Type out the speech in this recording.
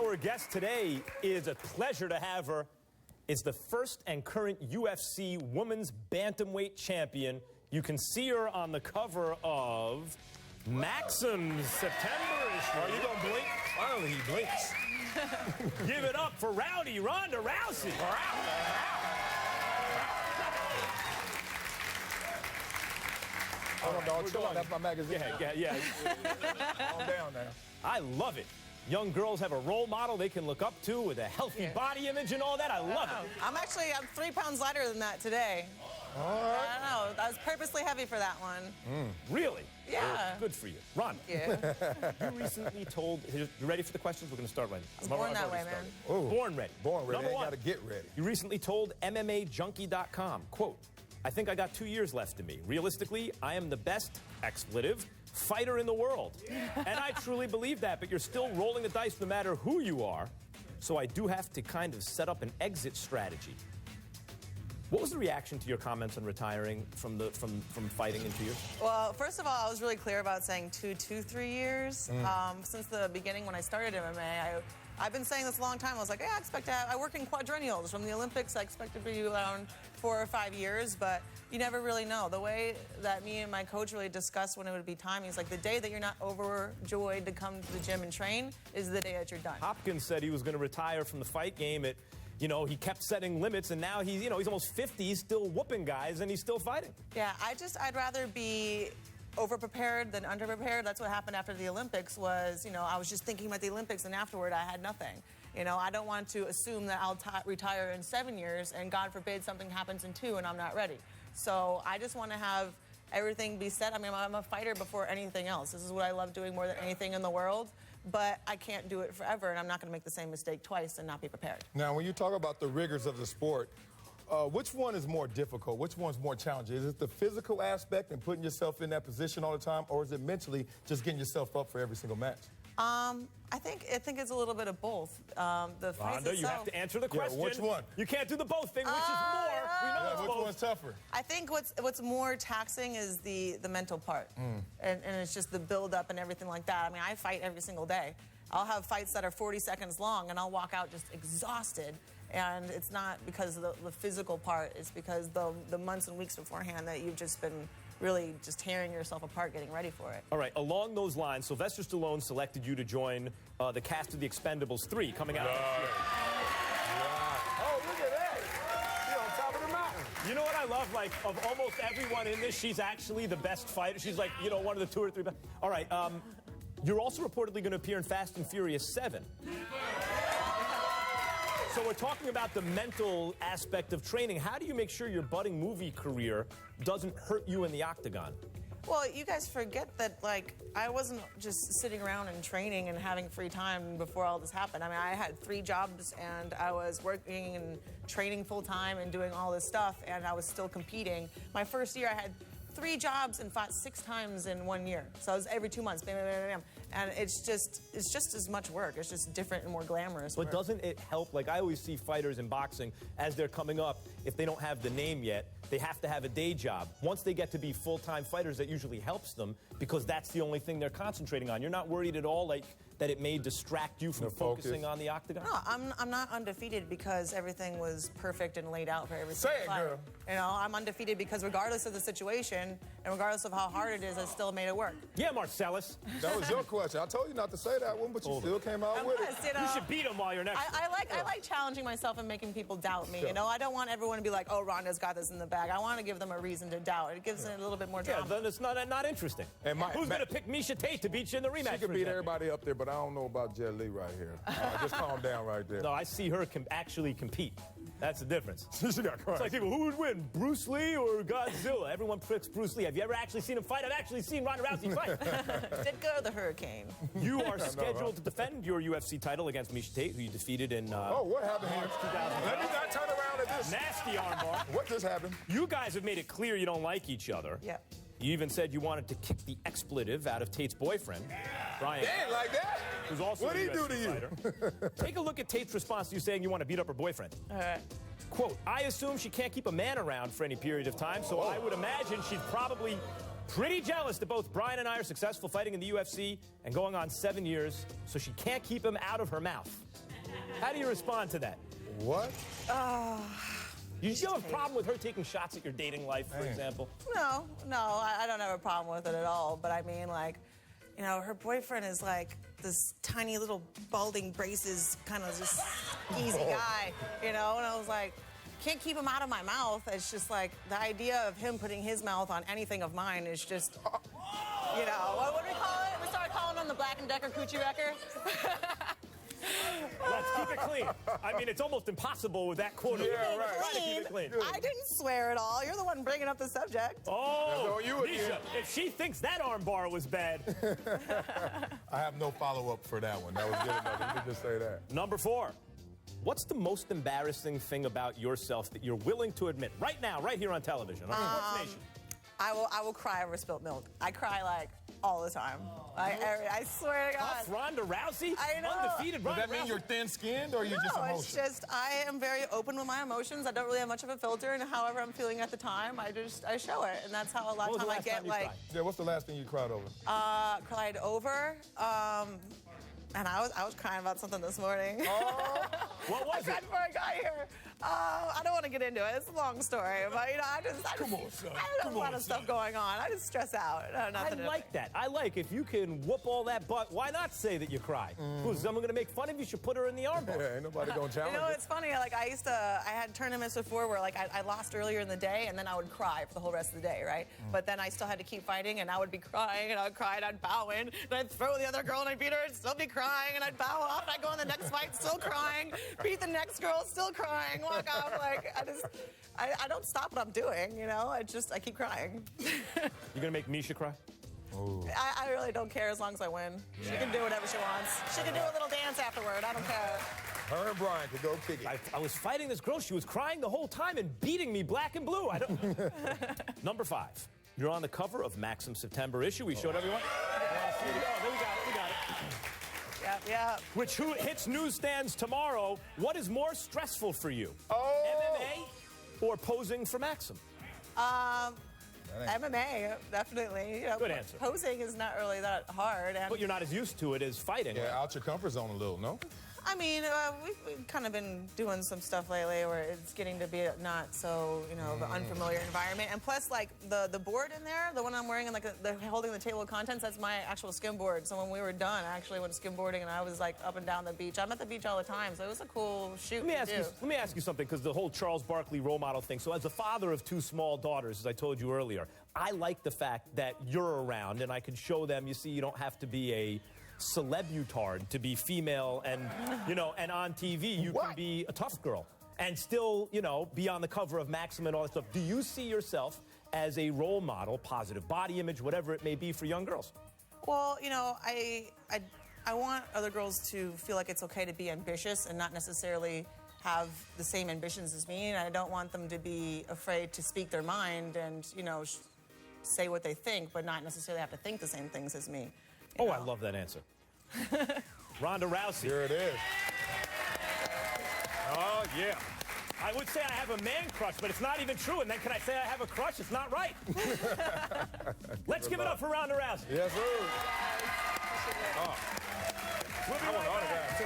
Our guest today is a pleasure to have her. Is the first and current UFC Women's Bantamweight Champion. You can see her on the cover of Maxim's September issue. Are you gonna blink? Finally, he blinks. Give it up for Rowdy Ronda Rousey. Hold on, dog. Chill out. That's my magazine. Yeah. Calm down now. I love it. Young girls have a role model they can look up to with a healthy body image and all that. I love it. I'm 3 pounds lighter than that today. All right. I don't know. I was purposely heavy for that one. Really? Yeah. Good for you. Ronda. Yeah. You recently told... You ready for the questions? We're going to start right now. Born that way, man. Ooh. Born ready. Born ready. Number You one. gotta get ready. You recently told MMAJunkie.com, quote, I think I got 2 years left in me. Realistically, I am the best, expletive, fighter in the world. And I truly believe that, but you're still rolling the dice no matter who you are. So I do have to kind of set up an exit strategy. What was the reaction to your comments on retiring from fighting in 2 years? Well, first of all, I was really clear about saying 2 to 3 years. Since the beginning when I started MMA, I've been saying this a long time. I was like, yeah, I work in quadrennials. From the Olympics, I expect to be around 4 or 5 years, but you never really know. The way that me and my coach really discussed when it would be time, he's like, the day that you're not overjoyed to come to the gym and train is the day that you're done. Hopkins said he was going to retire from the fight game at, he kept setting limits, and now he's almost 50, he's still whooping guys, and he's still fighting. Yeah, I'd rather be over-prepared than under-prepared. That's what happened after the Olympics was, I was just thinking about the Olympics, and afterward I had nothing. I don't want to assume that I'll retire in 7 years, and God forbid something happens in 2 and I'm not ready. So I just want to have everything be set. I mean, I'm a fighter before anything else. This is what I love doing more than anything in the world, but I can't do it forever, and I'm not going to make the same mistake twice and not be prepared. Now, when you talk about the rigors of the sport, which one is more difficult? Which one's more challenging? Is it the physical aspect and putting yourself in that position all the time, or is it mentally just getting yourself up for every single match? I think it's a little bit of both. The fights Ronda, you have to answer the question. Which one? You can't do the both thing, which is more. We know it's Which both. one's tougher? I think what's more taxing is the mental part, and it's just the build-up and everything like that. I mean, I fight every single day. I'll have fights that are 40 seconds long, and I'll walk out just exhausted. And it's not because of the physical part. It's because the months and weeks beforehand that you've just been really just tearing yourself apart getting ready for it. All right, along those lines, Sylvester Stallone selected you to join the cast of The Expendables 3 coming out next year. Oh, look at that. You're on top of the mountain. You know what I love? Like, of almost everyone in this, she's actually the best fighter. She's like, one of the 2 or 3 best. All right, you're also reportedly going to appear in Fast and Furious 7. So we're talking about the mental aspect of training. How do you make sure your budding movie career doesn't hurt you in the octagon? Well, you guys forget that, I wasn't just sitting around and training and having free time before all this happened. I mean, I had 3 jobs, and I was working and training full-time and doing all this stuff, and I was still competing. My first year, I had 3 jobs and fought 6 times in 1 year. So I was every 2 months, bam, bam, bam, bam. And it's just as much work. It's just different and more glamorous work. But doesn't it help? Like, I always see fighters in boxing, as they're coming up, if they don't have the name yet, they have to have a day job. Once they get to be full-time fighters, that usually helps them because that's the only thing they're concentrating on. You're not worried at all, that it may distract you from focusing on the octagon? No, I'm not undefeated because everything was perfect and laid out for every Say single it, fight. girl. I'm undefeated because regardless of the situation and regardless of how hard it is, I still made it work. Yeah, Marcellus. That was your question. I told you not to say that one, but you still came out with it. You should beat him while you're next. I like challenging myself and making people doubt me. I don't want everyone to be like, oh, Ronda's got this in the bag. I want to give them a reason to doubt. It gives them a little bit more drama. Yeah, then it's not interesting. And who's going to pick Miesha Tate to beat you in the rematch? She could beat everybody up there, but I don't know about Jet Li right here. Just calm down right there. No, I see her actually compete. That's the difference. She got It's like people, who would win, Bruce Lee or Godzilla? Everyone picks Bruce Lee. Have you ever actually seen him fight? I've actually seen Ronda Rousey fight. Did go the Hurricane. You are scheduled to defend your UFC title against Miesha Tate, who you defeated in what happened here? 2000. Let me not turn around at this. Nasty armbar. What just happened? You guys have made it clear you don't like each other. Yeah. You even said you wanted to kick the expletive out of Tate's boyfriend, Brian. They ain't like that. Who's also What'd a he do UFC to you? fighter. Take a look at Tate's response to you saying you want to beat up her boyfriend. All right. Quote, I assume she can't keep a man around for any period of time, so I would imagine she's probably pretty jealous that both Brian and I are successful fighting in the UFC and going on 7 years, so she can't keep him out of her mouth. How do you respond to that? What? You still have a problem with her taking shots at your dating life, for example? No, I don't have a problem with it at all. But I mean, like, you know, her boyfriend is like this tiny little balding braces kind of just easy guy, you know? And I was like, can't keep him out of my mouth. It's just like the idea of him putting his mouth on anything of mine is just, you know, what do we call it? We started calling him the Black & Decker Coochie Wrecker. Let's keep it clean. I mean, it's almost impossible with that quote. Yeah, right. Try to keep it clean. I didn't swear at all. You're the one bringing up the subject. Oh, all you again. Miesha, if she thinks that armbar was bad. I have no follow-up for that one. That was good enough. Let me just say that. Number 4. What's the most embarrassing thing about yourself that you're willing to admit right now, right here on television, on Sportsnation? I will cry over spilt milk. I cry like all the time. I swear to God. Tough Ronda Rousey? I know. Undefeated Does Ronda that mean Rousey? you're thin-skinned or you're just No, emotional? it's just I am very open with my emotions. I don't really have much of a filter, and however I'm feeling at the time, I show it, and that's how a lot of time I get like. Yeah, what's the last thing you cried over? Cried over. And I was crying about something this morning. What was I cried it? before I got here. I don't want to get into it. It's a long story, but you know, I just Come on, son. I have Come a lot on, of stuff son. going on. I just stress out. I like that. I like if you can whoop all that butt, why not say that you cry? Who's someone going to make fun of you? Should put her in the armbar. Yeah, ain't nobody gonna challenge You know, it. it's funny. Like I had tournaments before where like I lost earlier in the day, and then I would cry for the whole rest of the day, right? But then I still had to keep fighting, and I would be crying, and I would cry, and I'd bow in, and I'd throw the other girl, and I'd beat her, and still be crying, and I'd bow off, and I'd go in the next fight, still crying, beat the next girl, still crying, walk off. Like I don't stop what I'm doing, you know. I keep crying. You gonna make Miesha cry? I really don't care as long as I win. She can do whatever she wants. She can do a little dance afterward. I don't care. Her and Brian could go kick it. I was fighting this girl. She was crying the whole time and beating me black and blue. I don't. Number 5. You're on the cover of Maxim September issue. We showed everyone. Oh, there we got it. We got it. Yeah. Which hits newsstands tomorrow. What is more stressful for you? MMA or posing for Maxim? MMA, definitely. You know, Good answer. Posing is not really that hard. And But you're not as used to it as fighting. Yeah, out your comfort zone a little, no? I mean, we've kind of been doing some stuff lately where it's getting to be not so, you know, of an unfamiliar environment. And plus, like, the board in there, the one I'm wearing, and like the holding the table of contents, that's my actual skimboard. So when we were done, I actually went skimboarding, and I was, like, up and down the beach. I'm at the beach all the time, so it was a cool shoot Let me ask you something, because the whole Charles Barkley role model thing. So as a father of 2 small daughters, as I told you earlier, I like the fact that you're around, and I can show them, you see, you don't have to be a celebutard to be female, and you know, and on TV you can be a tough girl and still, you know, be on the cover of Maxim and all that stuff. Do you see yourself as a role model, positive body image, whatever it may be, for young girls? Well, you know, I want other girls to feel like it's okay to be ambitious and not necessarily have the same ambitions as me, and I don't want them to be afraid to speak their mind and, you know, say what they think, but not necessarily have to think the same things as me. Oh, I love that answer. Ronda Rousey. Here it is. Oh, yeah. I would say I have a man crush, but it's not even true. And then can I say I have a crush? It's not right. Let's give it up for Ronda Rousey. Yes, sir. We'll be right back. Autograph, too.